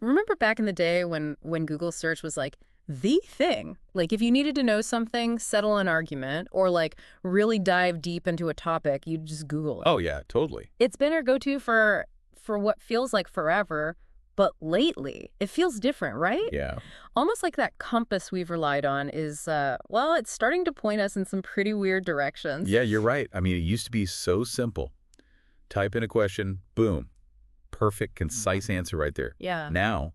Remember back in the day when Google search was like the thing? Like if you needed to know something, settle an argument, or like really dive deep into a topic, you'd just Google it. Oh, yeah, totally. It's been our go-to for what feels like forever, but lately it feels different, right? Yeah. Almost like that compass we've relied on is, well, it's starting to point us in some pretty weird directions. Yeah, you're right. I mean, it used to be so simple. Type in a question, boom. Perfect, concise answer right there. Yeah. Now,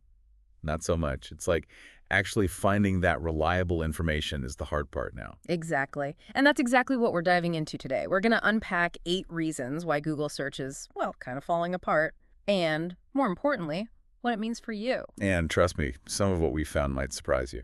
not so much. It's like actually finding that reliable information is the hard part now. Exactly. And that's exactly what we're diving into today. We're going to unpack 8 reasons why Google search is, well, kind of falling apart, and, more importantly, what it means for you. And trust me, some of what we found might surprise you.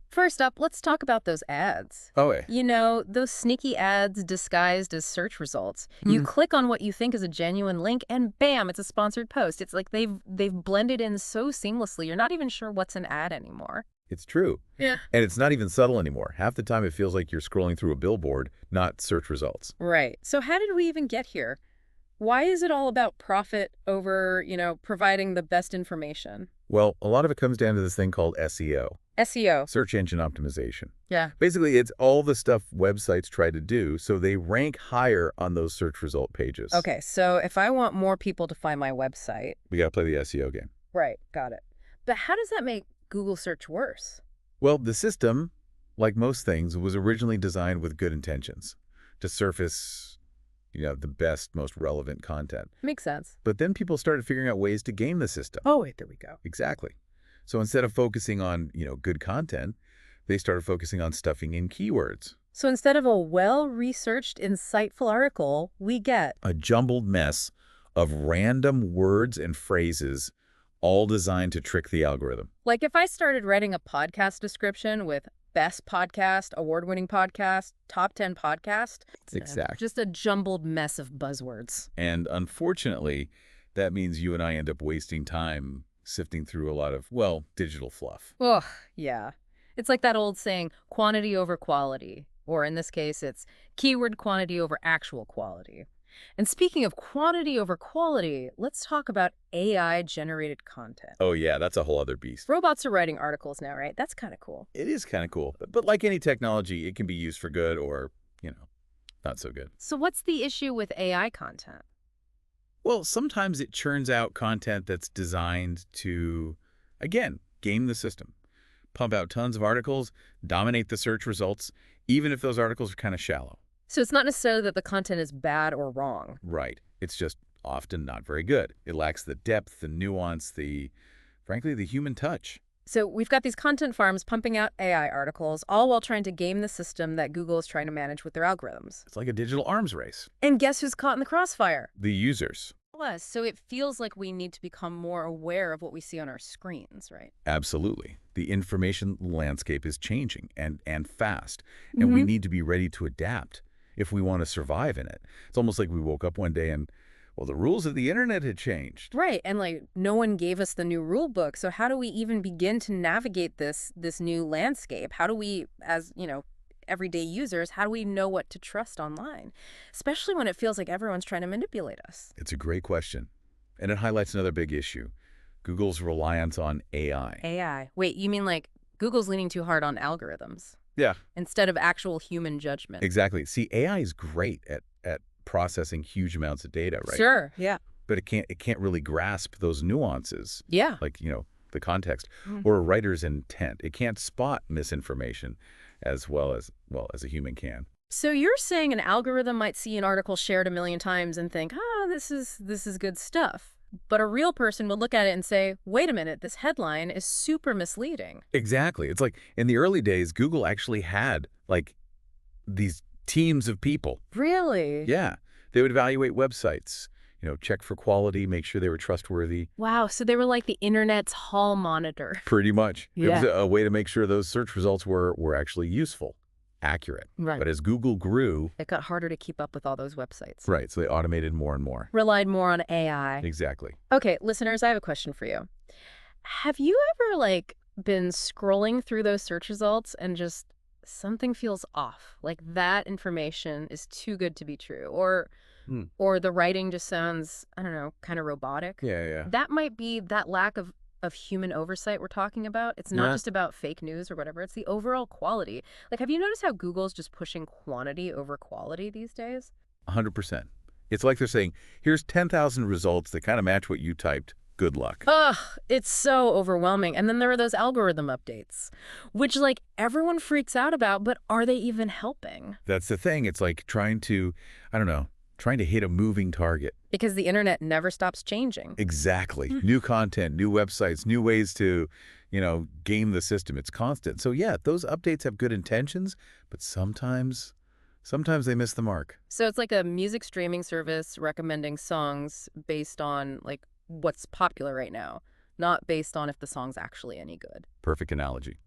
First up, let's talk about those ads. Oh, yeah. You know, those sneaky ads disguised as search results. You click on what you think is a genuine link and bam, it's a sponsored post. It's like they've blended in so seamlessly, you're not even sure what's an ad anymore. It's true. Yeah. And it's not even subtle anymore. Half the time it feels like you're scrolling through a billboard, not search results. Right. So how did we even get here? Why is it all about profit over, providing the best information? Well, a lot of it comes down to this thing called SEO. SEO. Search engine optimization. Yeah. Basically, it's all the stuff websites try to do, so they rank higher on those search result pages. Okay, so if I want more people to find my website... We got to play the SEO game. Right, got it. But how does that make Google search worse? Well, the system, like most things, was originally designed with good intentions to surface, the best, most relevant content. Makes sense. But then people started figuring out ways to game the system. Oh, wait, there we go. Exactly. So instead of focusing on, good content, they started focusing on stuffing in keywords. So instead of a well-researched, insightful article, we get a jumbled mess of random words and phrases, all designed to trick the algorithm. Like if I started writing a podcast description with best podcast, award-winning podcast, top 10 podcast. Exactly. Just a jumbled mess of buzzwords. And unfortunately, that means you and I end up wasting time sifting through a lot of, well, digital fluff. Oh, yeah. It's like that old saying, quantity over quality. Or in this case, it's keyword quantity over actual quality. And speaking of quantity over quality, let's talk about AI-generated content. Oh, yeah, that's a whole other beast. Robots are writing articles now, right? That's kind of cool. It is kind of cool. But like any technology, it can be used for good or, not so good. So what's the issue with AI content? Well, sometimes it churns out content that's designed to, again, game the system. Pump out tons of articles, dominate the search results, even if those articles are kind of shallow. So it's not necessarily that the content is bad or wrong. Right. It's just often not very good. It lacks the depth, the nuance, frankly, the human touch. So we've got these content farms pumping out AI articles, all while trying to game the system that Google is trying to manage with their algorithms. It's like a digital arms race. And guess who's caught in the crossfire? The users. Plus, so it feels like we need to become more aware of what we see on our screens, right? Absolutely. The information landscape is changing and fast, and we need to be ready to adapt if we want to survive in it. It's almost like we woke up one day and, well, the rules of the internet had changed. Right, and like no one gave us the new rule book. So how do we even begin to navigate this new landscape? How do we, as, everyday users, how do we know what to trust online? Especially when it feels like everyone's trying to manipulate us. It's a great question. And it highlights another big issue, Google's reliance on AI. AI. Wait, you mean like Google's leaning too hard on algorithms? Yeah. Instead of actual human judgment. Exactly. See, AI is great at processing huge amounts of data, right? Sure, yeah. But it can't really grasp those nuances. Yeah. Like, the context or a writer's intent. It can't spot misinformation as well as a human can. So you're saying an algorithm might see an article shared 1 million times and think, this is good stuff. But a real person would look at it and say, wait a minute, this headline is super misleading. Exactly. It's like in the early days, Google actually had like these teams of people. Really? Yeah. They would evaluate websites, check for quality, make sure they were trustworthy. Wow. So they were like the internet's hall monitor. Pretty much. Yeah. It was a way to make sure those search results were actually useful, accurate. Right. But as Google grew, it got harder to keep up with all those websites. Right. So they automated more and more. Relied more on AI. Exactly. Okay, listeners, I have a question for you. Have you ever been scrolling through those search results and just something feels off? Like that information is too good to be true, or the writing just sounds, I don't know, kind of robotic. Yeah. That might be that lack of of human oversight we're talking about. It's not Yeah. just about fake news or whatever. It's the overall quality. Like, have you noticed how Google's just pushing quantity over quality these days? 100%. It's like they're saying, here's 10,000 results that kind of match what you typed. Good luck. Ugh, it's so overwhelming. And then there are those algorithm updates, which like everyone freaks out about, but are they even helping? That's the thing. It's like trying to, I don't know, trying to hit a moving target. Because the internet never stops changing. Exactly. New content, new websites, new ways to, game the system. It's constant. So yeah, those updates have good intentions, but sometimes they miss the mark. So it's like a music streaming service recommending songs based on like what's popular right now, not based on if the song's actually any good. Perfect analogy.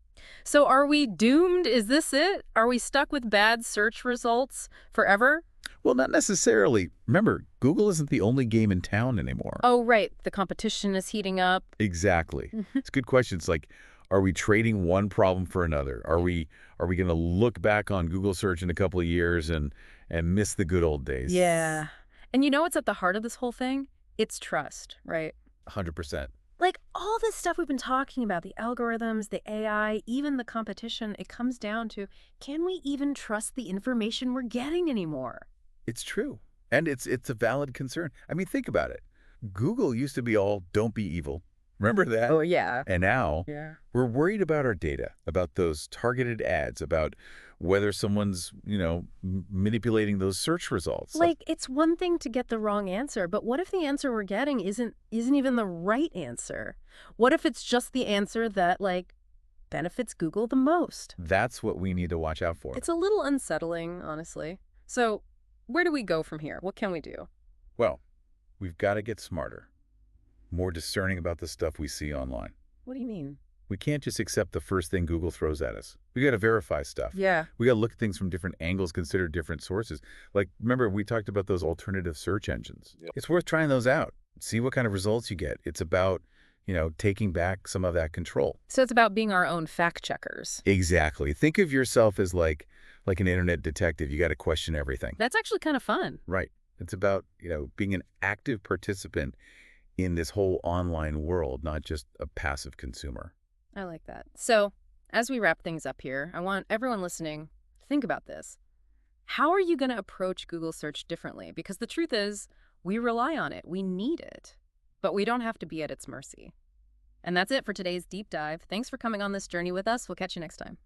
So are we doomed? Is this it? Are we stuck with bad search results forever? Well, not necessarily. Remember, Google isn't the only game in town anymore. Oh, right. The competition is heating up. Exactly. It's a good question. It's like, are we trading one problem for another? Are we going to look back on Google search in a couple of years and miss the good old days? Yeah. And you know what's at the heart of this whole thing? It's trust, right? 100%. Like all this stuff we've been talking about, the algorithms, the AI, even the competition, it comes down to, can we even trust the information we're getting anymore? It's true. And it's a valid concern. I mean, think about it. Google used to be all don't be evil. Remember that? Oh, yeah. And now Yeah. we're worried about our data, about those targeted ads, about whether someone's, manipulating those search results. Like, it's one thing to get the wrong answer, but what if the answer we're getting isn't even the right answer? What if it's just the answer that, like, benefits Google the most? That's what we need to watch out for. It's a little unsettling, honestly. So, where do we go from here? What can we do? Well, we've got to get smarter, more discerning about the stuff we see online. What do you mean? We can't just accept the first thing Google throws at us. We got to verify stuff. Yeah. We got to look at things from different angles, consider different sources. Like, remember, we talked about those alternative search engines. Yep. It's worth trying those out. See what kind of results you get. It's about, taking back some of that control. So it's about being our own fact checkers. Exactly. Think of yourself as like an internet detective. You got to question everything. That's actually kind of fun. Right. It's about, being an active participant in this whole online world, not just a passive consumer. I like that. So, as we wrap things up here, I want everyone listening to think about this. How are you going to approach Google search differently? Because the truth is, we rely on it. We need it. But we don't have to be at its mercy. And that's it for today's deep dive. Thanks for coming on this journey with us. We'll catch you next time.